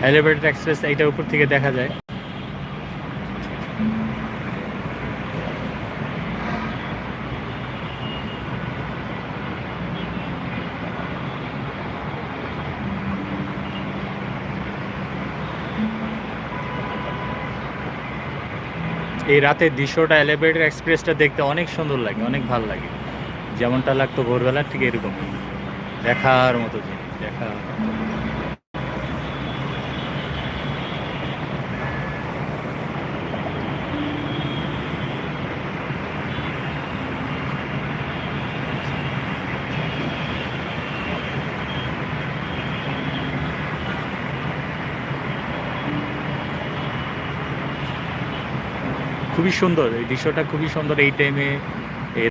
Elevated express এইটার উপর থেকে দেখা যায়। এই রাতের দৃশ্যটা এলিভেটেড এক্সপ্রেসটা দেখতে অনেক সুন্দর লাগে, অনেক ভালো লাগে। যেমনটা লাগতো ভোরবেলা, ঠিক এরকমই দেখার মতো জিনিস, দেখার মতো। খুবই সুন্দর এই দৃশ্যটা, খুবই সুন্দর এই টাইমে